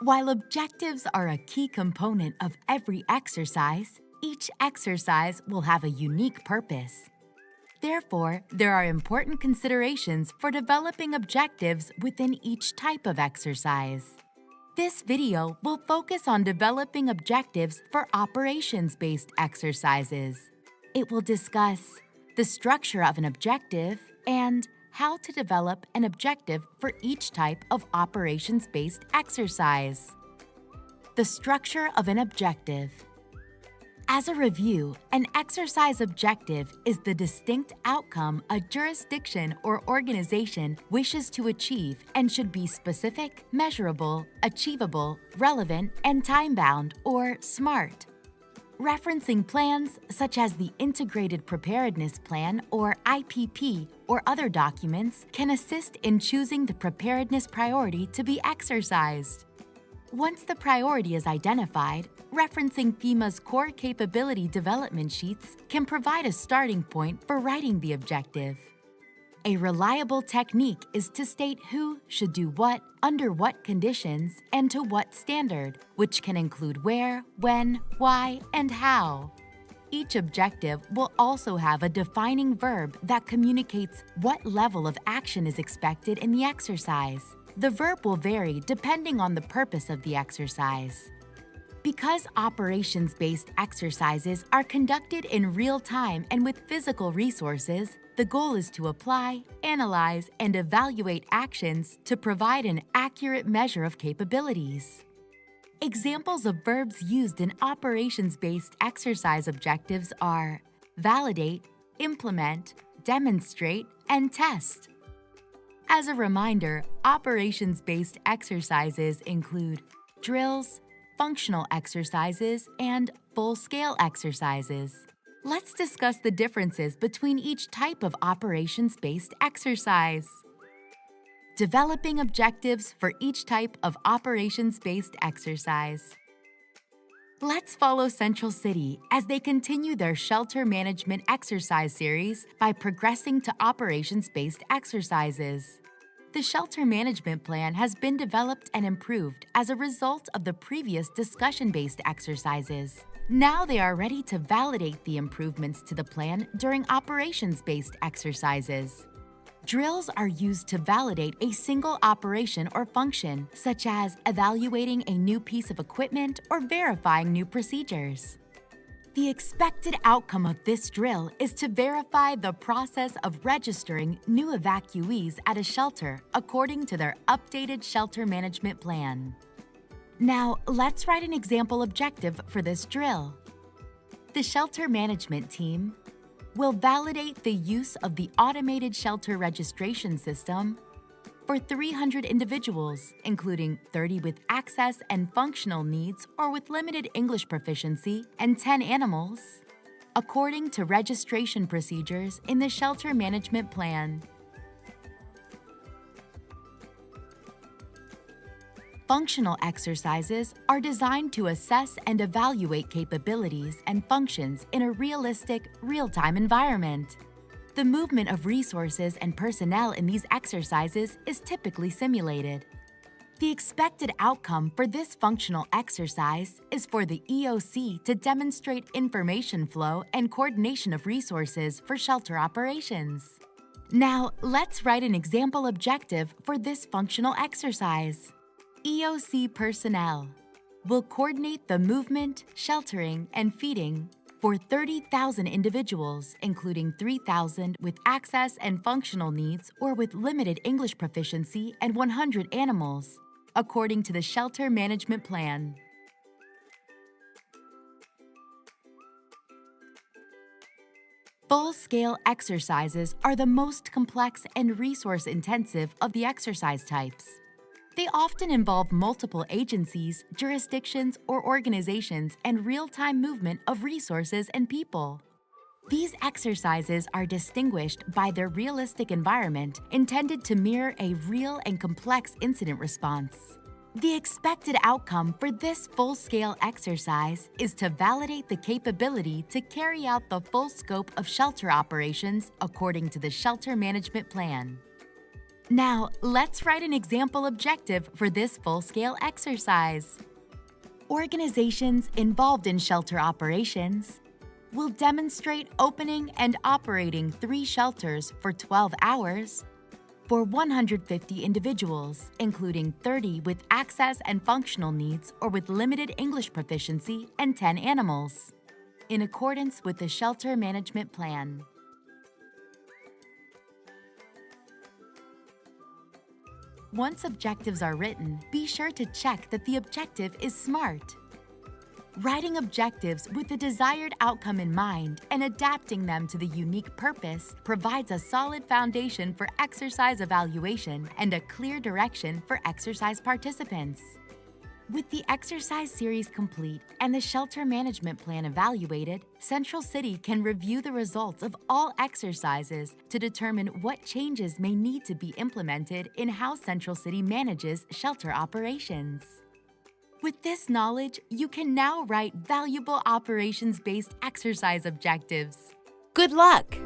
While objectives are a key component of every exercise, each exercise will have a unique purpose. Therefore, there are important considerations for developing objectives within each type of exercise. This video will focus on developing objectives for operations-based exercises. It will discuss the structure of an objective and how to develop an objective for each type of operations-based exercise. The structure of an objective. As a review, an exercise objective is the distinct outcome a jurisdiction or organization wishes to achieve and should be specific, measurable, achievable, relevant, and time-bound or SMART. Referencing plans such as the Integrated Preparedness Plan or IPP or other documents can assist in choosing the preparedness priority to be exercised. Once the priority is identified, referencing FEMA's core capability development sheets can provide a starting point for writing the objective. A reliable technique is to state who should do what, under what conditions, and to what standard, which can include where, when, why, and how. Each objective will also have a defining verb that communicates what level of action is expected in the exercise. The verb will vary depending on the purpose of the exercise. Because operations-based exercises are conducted in real time and with physical resources, the goal is to apply, analyze, and evaluate actions to provide an accurate measure of capabilities. Examples of verbs used in operations-based exercise objectives are validate, implement, demonstrate, and test. As a reminder, operations-based exercises include drills, functional exercises, and full-scale exercises. Let's discuss the differences between each type of operations-based exercise. Developing objectives for each type of operations-based exercise. Let's follow Central City as they continue their shelter management exercise series by progressing to operations-based exercises. The shelter management plan has been developed and improved as a result of the previous discussion-based exercises. Now they are ready to validate the improvements to the plan during operations-based exercises. Drills are used to validate a single operation or function, such as evaluating a new piece of equipment or verifying new procedures. The expected outcome of this drill is to verify the process of registering new evacuees at a shelter according to their updated shelter management plan. Now, let's write an example objective for this drill. The shelter management team will validate the use of the automated shelter registration system for 300 individuals, including 30 with access and functional needs or with limited English proficiency, and 10 animals, according to registration procedures in the shelter management plan. Functional exercises are designed to assess and evaluate capabilities and functions in a realistic, real-time environment. The movement of resources and personnel in these exercises is typically simulated. The expected outcome for this functional exercise is for the EOC to demonstrate information flow and coordination of resources for shelter operations. Now, let's write an example objective for this functional exercise. EOC personnel will coordinate the movement, sheltering, and feeding for 30,000 individuals, including 3,000 with access and functional needs or with limited English proficiency and 100 animals, according to the shelter management plan. Full-scale exercises are the most complex and resource-intensive of the exercise types. They often involve multiple agencies, jurisdictions, or organizations and real-time movement of resources and people. These exercises are distinguished by their realistic environment intended to mirror a real and complex incident response. The expected outcome for this full-scale exercise is to validate the capability to carry out the full scope of shelter operations according to the shelter management plan. Now, let's write an example objective for this full-scale exercise. Organizations involved in shelter operations will demonstrate opening and operating 3 shelters for 12 hours for 150 individuals, including 30 with access and functional needs or with limited English proficiency and 10 animals, in accordance with the Shelter Management Plan. Once objectives are written, be sure to check that the objective is SMART. Writing objectives with the desired outcome in mind and adapting them to the unique purpose provides a solid foundation for exercise evaluation and a clear direction for exercise participants. With the exercise series complete and the Shelter Management Plan evaluated, Central City can review the results of all exercises to determine what changes may need to be implemented in how Central City manages shelter operations. With this knowledge, you can now write valuable operations-based exercise objectives. Good luck!